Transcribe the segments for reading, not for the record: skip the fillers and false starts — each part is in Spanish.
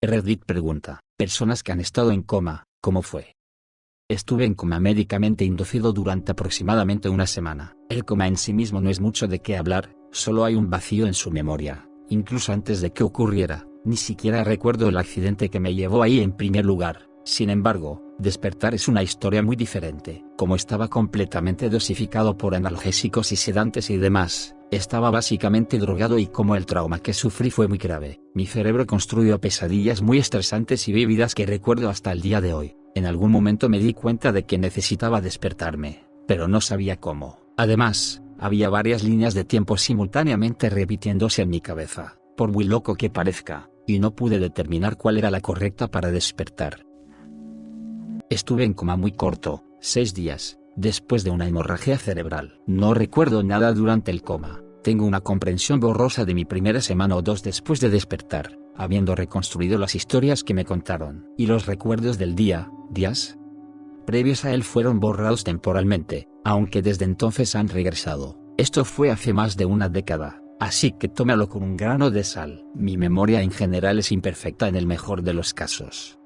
Reddit pregunta, personas que han estado en coma, ¿cómo fue? Estuve en coma médicamente inducido durante aproximadamente una semana. El coma en sí mismo no es mucho de qué hablar, solo hay un vacío en su memoria. Incluso antes de que ocurriera, ni siquiera recuerdo el accidente que me llevó ahí en primer lugar. Sin embargo, despertar es una historia muy diferente. Como estaba completamente dosificado por analgésicos y sedantes y demás, estaba básicamente drogado y como el trauma que sufrí fue muy grave, mi cerebro construyó pesadillas muy estresantes y vívidas que recuerdo hasta el día de hoy. En algún momento me di cuenta de que necesitaba despertarme, pero no sabía cómo. Además, había varias líneas de tiempo simultáneamente repitiéndose en mi cabeza, por muy loco que parezca, y no pude determinar cuál era la correcta para despertar. Estuve en coma muy corto, 6 días, después de una hemorragia cerebral. No recuerdo nada durante el coma. Tengo una comprensión borrosa de mi primera semana o 2 después de despertar, habiendo reconstruido las historias que me contaron. Y los recuerdos del días previos a él fueron borrados temporalmente, aunque desde entonces han regresado. Esto fue hace más de una década, así que tómalo con un grano de sal. Mi memoria en general es imperfecta en el mejor de los casos.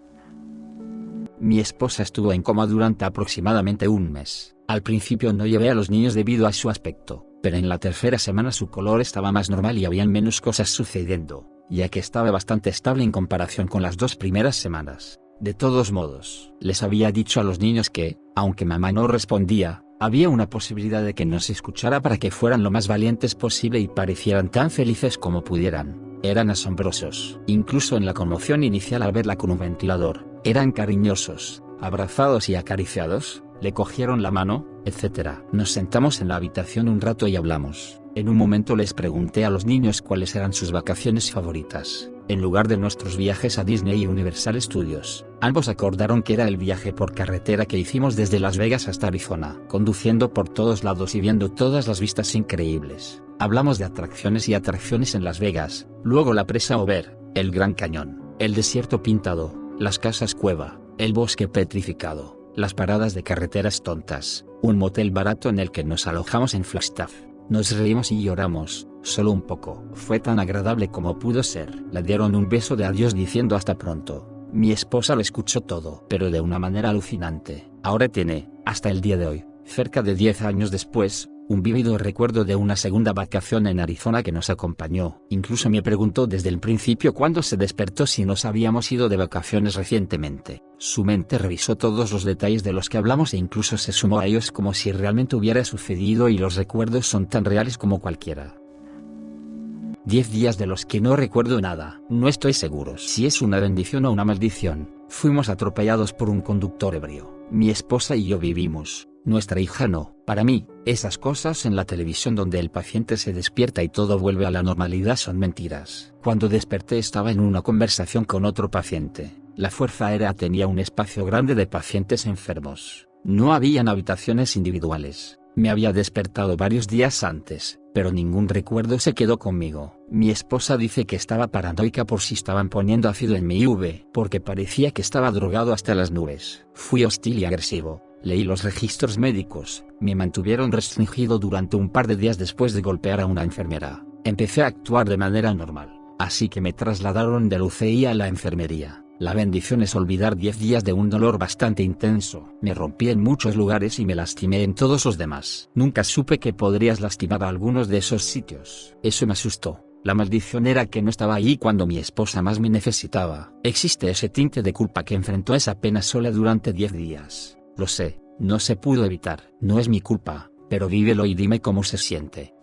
Mi esposa estuvo en coma durante aproximadamente un mes. Al principio no llevé a los niños debido a su aspecto, pero en la tercera semana su color estaba más normal y habían menos cosas sucediendo, ya que estaba bastante estable en comparación con las 2 primeras semanas. De todos modos, les había dicho a los niños que, aunque mamá no respondía, había una posibilidad de que nos escuchara para que fueran lo más valientes posible y parecieran tan felices como pudieran. Eran asombrosos. Incluso en la conmoción inicial al verla con un ventilador, eran cariñosos, abrazados y acariciados, le cogieron la mano, etc. Nos sentamos en la habitación un rato y hablamos. En un momento les pregunté a los niños cuáles eran sus vacaciones favoritas, en lugar de nuestros viajes a Disney y Universal Studios. Ambos acordaron que era el viaje por carretera que hicimos desde Las Vegas hasta Arizona, conduciendo por todos lados y viendo todas las vistas increíbles. Hablamos de atracciones y atracciones en Las Vegas, luego la presa Over, el Gran Cañón, el desierto pintado, las casas cueva, el bosque petrificado, las paradas de carreteras tontas, un motel barato en el que nos alojamos en Flagstaff. Nos reímos y lloramos, solo un poco. Fue tan agradable como pudo ser. Le dieron un beso de adiós diciendo hasta pronto. Mi esposa lo escuchó todo, pero de una manera alucinante. Ahora tiene, hasta el día de hoy, cerca de 10 años después, un vívido recuerdo de una segunda vacación en Arizona que nos acompañó. Incluso me preguntó desde el principio cuando se despertó si nos habíamos ido de vacaciones recientemente. Su mente revisó todos los detalles de los que hablamos e incluso se sumó a ellos como si realmente hubiera sucedido y los recuerdos son tan reales como cualquiera. 10 días de los que no recuerdo nada. No estoy seguro si es una bendición o una maldición. Fuimos atropellados por un conductor ebrio. Mi esposa y yo vivimos. Nuestra hija no. Para mí, esas cosas en la televisión donde el paciente se despierta y todo vuelve a la normalidad son mentiras. Cuando desperté estaba en una conversación con otro paciente. La Fuerza Aérea tenía un espacio grande de pacientes enfermos. No habían habitaciones individuales. Me había despertado varios días antes, pero ningún recuerdo se quedó conmigo. Mi esposa dice que estaba paranoica por si estaban poniendo ácido en mi IV, porque parecía que estaba drogado hasta las nubes. Fui hostil y agresivo. Leí los registros médicos, me mantuvieron restringido durante un par de días después de golpear a una enfermera. Empecé a actuar de manera normal, así que me trasladaron del UCI a la enfermería. La bendición es olvidar 10 días de un dolor bastante intenso. Me rompí en muchos lugares y me lastimé en todos los demás. Nunca supe que podrías lastimar a algunos de esos sitios. Eso me asustó. La maldición era que no estaba allí cuando mi esposa más me necesitaba. Existe ese tinte de culpa que enfrentó esa pena sola durante 10 días. Lo sé, no se pudo evitar. No es mi culpa, pero vívelo y dime cómo se siente.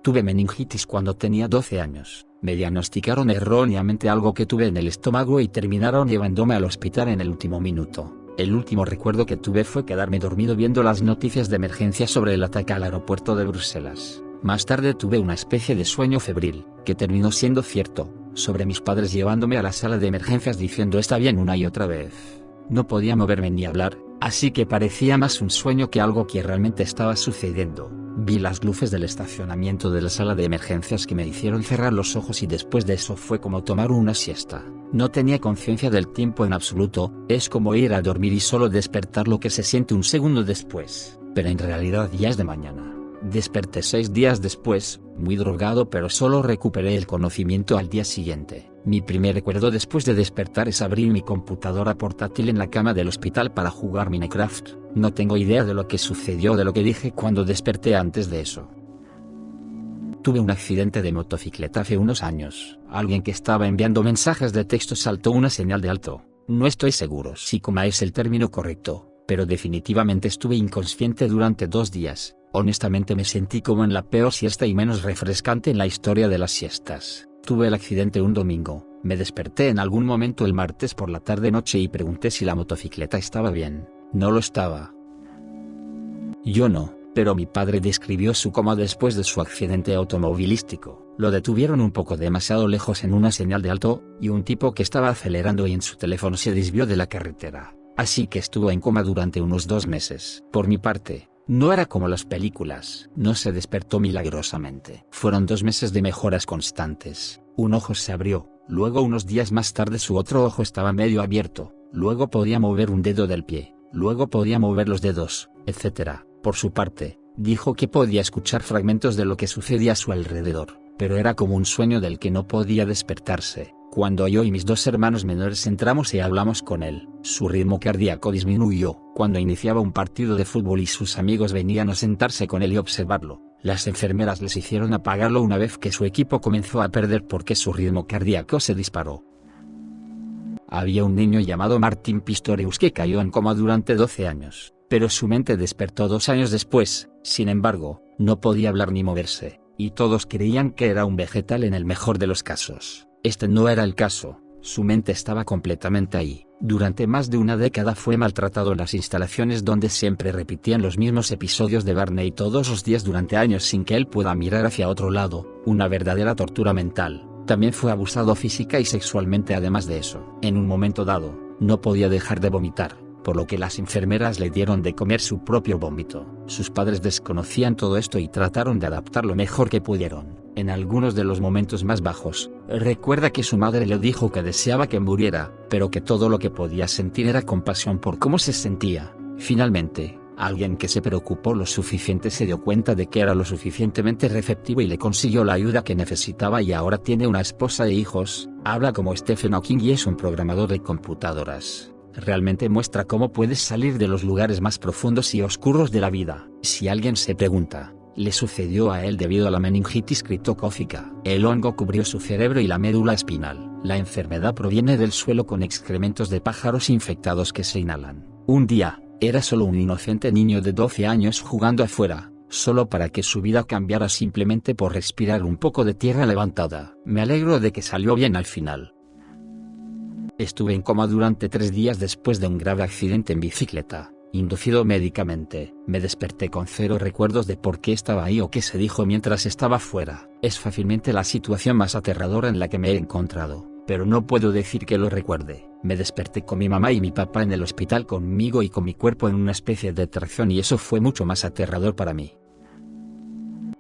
Tuve meningitis cuando tenía 12 años. Me diagnosticaron erróneamente algo que tuve en el estómago y terminaron llevándome al hospital en el último minuto. El último recuerdo que tuve fue quedarme dormido viendo las noticias de emergencia sobre el ataque al aeropuerto de Bruselas. Más tarde tuve una especie de sueño febril, que terminó siendo cierto, sobre mis padres llevándome a la sala de emergencias diciendo está bien una y otra vez. No podía moverme ni hablar, así que parecía más un sueño que algo que realmente estaba sucediendo. Vi las luces del estacionamiento de la sala de emergencias que me hicieron cerrar los ojos y después de eso fue como tomar una siesta. No tenía conciencia del tiempo en absoluto, es como ir a dormir y solo despertar lo que se siente un segundo después, pero en realidad ya es de mañana. Desperté 6 días después, muy drogado, pero solo recuperé el conocimiento al día siguiente. Mi primer recuerdo después de despertar es abrir mi computadora portátil en la cama del hospital para jugar Minecraft. No tengo idea de lo que sucedió o de lo que dije cuando desperté antes de eso. Tuve un accidente de motocicleta hace unos años. Alguien que estaba enviando mensajes de texto saltó una señal de alto. No estoy seguro si coma es el término correcto, pero definitivamente estuve inconsciente durante 2 días. Honestamente me sentí como en la peor siesta y menos refrescante en la historia de las siestas. Tuve el accidente un domingo, me desperté en algún momento el martes por la tarde-noche y pregunté si la motocicleta estaba bien. No lo estaba. Yo no, pero mi padre describió su coma después de su accidente automovilístico. Lo detuvieron un poco demasiado lejos en una señal de alto, y un tipo que estaba acelerando y en su teléfono se desvió de la carretera. Así que estuvo en coma durante unos 2 meses. Por mi parte, no era como las películas, no se despertó milagrosamente. Fueron 2 meses de mejoras constantes. Un ojo se abrió, luego unos días más tarde su otro ojo estaba medio abierto, luego podía mover un dedo del pie, luego podía mover los dedos, etc. Por su parte, dijo que podía escuchar fragmentos de lo que sucedía a su alrededor, pero era como un sueño del que no podía despertarse. Cuando yo y mis 2 hermanos menores entramos y hablamos con él, su ritmo cardíaco disminuyó. Cuando iniciaba un partido de fútbol y sus amigos venían a sentarse con él y observarlo, las enfermeras les hicieron apagarlo una vez que su equipo comenzó a perder porque su ritmo cardíaco se disparó. Había un niño llamado Martin Pistorius que cayó en coma durante 12 años, pero su mente despertó 2 años después. Sin embargo, no podía hablar ni moverse, y todos creían que era un vegetal en el mejor de los casos. Este no era el caso, su mente estaba completamente ahí. Durante más de una década fue maltratado en las instalaciones donde siempre repetían los mismos episodios de Barney todos los días durante años sin que él pueda mirar hacia otro lado, una verdadera tortura mental. También fue abusado física y sexualmente. Además de eso, en un momento dado, no podía dejar de vomitar, por lo que las enfermeras le dieron de comer su propio vómito. Sus padres desconocían todo esto y trataron de adaptar lo mejor que pudieron. En algunos de los momentos más bajos, recuerda que su madre le dijo que deseaba que muriera, pero que todo lo que podía sentir era compasión por cómo se sentía. Finalmente, alguien que se preocupó lo suficiente se dio cuenta de que era lo suficientemente receptivo y le consiguió la ayuda que necesitaba, y ahora tiene una esposa e hijos. Habla como Stephen Hawking y es un programador de computadoras. Realmente muestra cómo puedes salir de los lugares más profundos y oscuros de la vida. Si alguien se pregunta, le sucedió a él debido a la meningitis criptocócica. El hongo cubrió su cerebro y la médula espinal. La enfermedad proviene del suelo con excrementos de pájaros infectados que se inhalan. Un día, era solo un inocente niño de 12 años jugando afuera, solo para que su vida cambiara simplemente por respirar un poco de tierra levantada. Me alegro de que salió bien al final. Estuve en coma durante 3 días después de un grave accidente en bicicleta, inducido médicamente. Me desperté con 0 recuerdos de por qué estaba ahí o qué se dijo mientras estaba fuera. Es fácilmente la situación más aterradora en la que me he encontrado, pero no puedo decir que lo recuerde. Me desperté con mi mamá y mi papá en el hospital conmigo y con mi cuerpo en una especie de tracción, y eso fue mucho más aterrador para mí.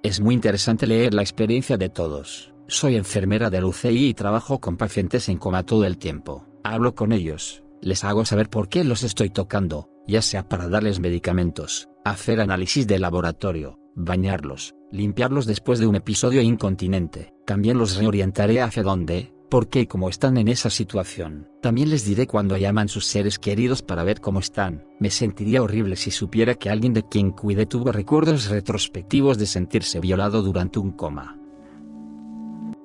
Es muy interesante leer la experiencia de todos. Soy enfermera del UCI y trabajo con pacientes en coma todo el tiempo. Hablo con ellos, les hago saber por qué los estoy tocando, ya sea para darles medicamentos, hacer análisis de laboratorio, bañarlos, limpiarlos después de un episodio incontinente. También los reorientaré hacia dónde, por qué y cómo están en esa situación. También les diré cuando llaman sus seres queridos para ver cómo están. Me sentiría horrible si supiera que alguien de quien cuidé tuvo recuerdos retrospectivos de sentirse violado durante un coma.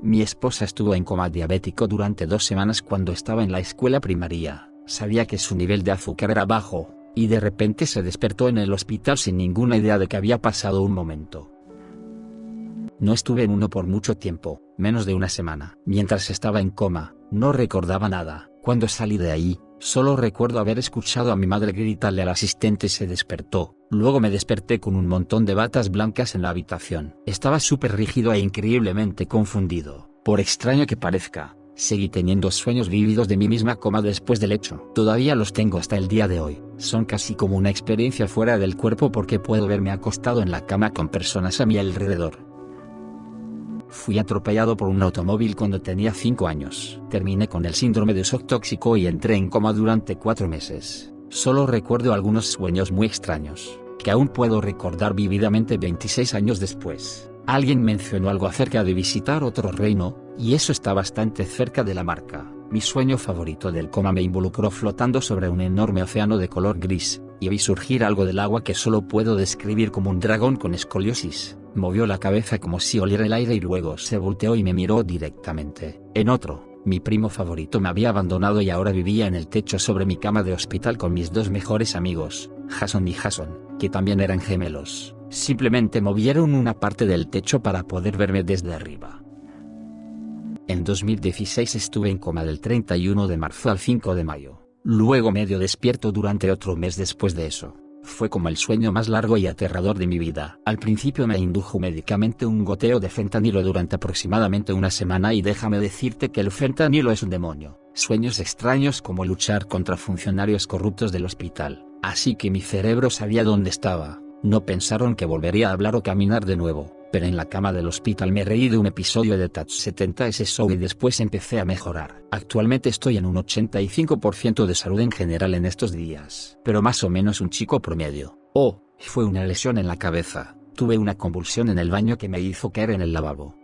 Mi esposa estuvo en coma diabético durante 2 semanas cuando estaba en la escuela primaria. Sabía que su nivel de azúcar era bajo, y de repente se despertó en el hospital sin ninguna idea de que había pasado un momento. No estuve en uno por mucho tiempo, menos de una semana. Mientras estaba en coma, no recordaba nada. Cuando salí de ahí, solo recuerdo haber escuchado a mi madre gritarle al asistente y se despertó. Luego me desperté con un montón de batas blancas en la habitación. Estaba súper rígido e increíblemente confundido. Por extraño que parezca, seguí teniendo sueños vívidos de mí misma coma después del hecho. Todavía los tengo hasta el día de hoy. Son casi como una experiencia fuera del cuerpo porque puedo verme acostado en la cama con personas a mi alrededor. Fui atropellado por un automóvil cuando tenía 5 años. Terminé con el síndrome de shock tóxico y entré en coma durante 4 meses. Solo recuerdo algunos sueños muy extraños, que aún puedo recordar vívidamente 26 años después. Alguien mencionó algo acerca de visitar otro reino, y eso está bastante cerca de la marca. Mi sueño favorito del coma me involucró flotando sobre un enorme océano de color gris, y vi surgir algo del agua que solo puedo describir como un dragón con escoliosis. Movió la cabeza como si oliera el aire y luego se volteó y me miró directamente. En otro, mi primo favorito me había abandonado y ahora vivía en el techo sobre mi cama de hospital con mis dos mejores amigos, Jason y Jason, que también eran gemelos. Simplemente movieron una parte del techo para poder verme desde arriba. En 2016 estuve en coma del 31 de marzo al 5 de mayo. Luego medio despierto durante otro mes después de eso. Fue como el sueño más largo y aterrador de mi vida. Al principio me indujo médicamente un goteo de fentanilo durante aproximadamente una semana y déjame decirte que el fentanilo es un demonio. Sueños extraños como luchar contra funcionarios corruptos del hospital. Así que mi cerebro sabía dónde estaba. No pensaron que volvería a hablar o caminar de nuevo, pero en la cama del hospital me reí de un episodio de Touch 70S Show y después empecé a mejorar. Actualmente estoy en un 85% de salud en general en estos días, pero más o menos un chico promedio. Oh, fue una lesión en la cabeza. Tuve una convulsión en el baño que me hizo caer en el lavabo.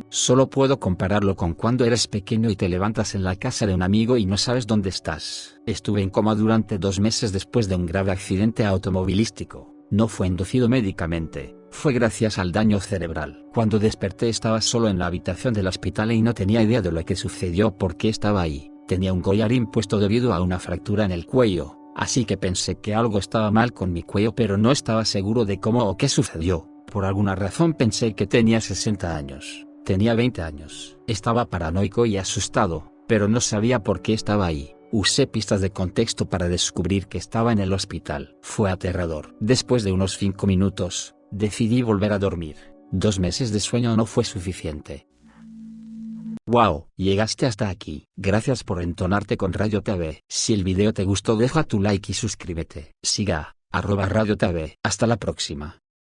Solo puedo compararlo con cuando eres pequeño y te levantas en la casa de un amigo y no sabes dónde estás. Estuve en coma durante 2 meses después de un grave accidente automovilístico. No fue inducido médicamente, fue gracias al daño cerebral. Cuando desperté estaba solo en la habitación del hospital y no tenía idea de lo que sucedió o por qué estaba ahí. Tenía un collarín puesto debido a una fractura en el cuello, así que pensé que algo estaba mal con mi cuello pero no estaba seguro de cómo o qué sucedió. Por alguna razón pensé que tenía 60 años. Tenía 20 años. Estaba paranoico y asustado, pero no sabía por qué estaba ahí. Usé pistas de contexto para descubrir que estaba en el hospital. Fue aterrador. Después de unos 5 minutos, decidí volver a dormir. 2 meses de sueño no fue suficiente. Wow, llegaste hasta aquí. Gracias por entonarte con Radio TV. Si el video te gustó deja tu like y suscríbete. Siga @Radio TV. Hasta la próxima.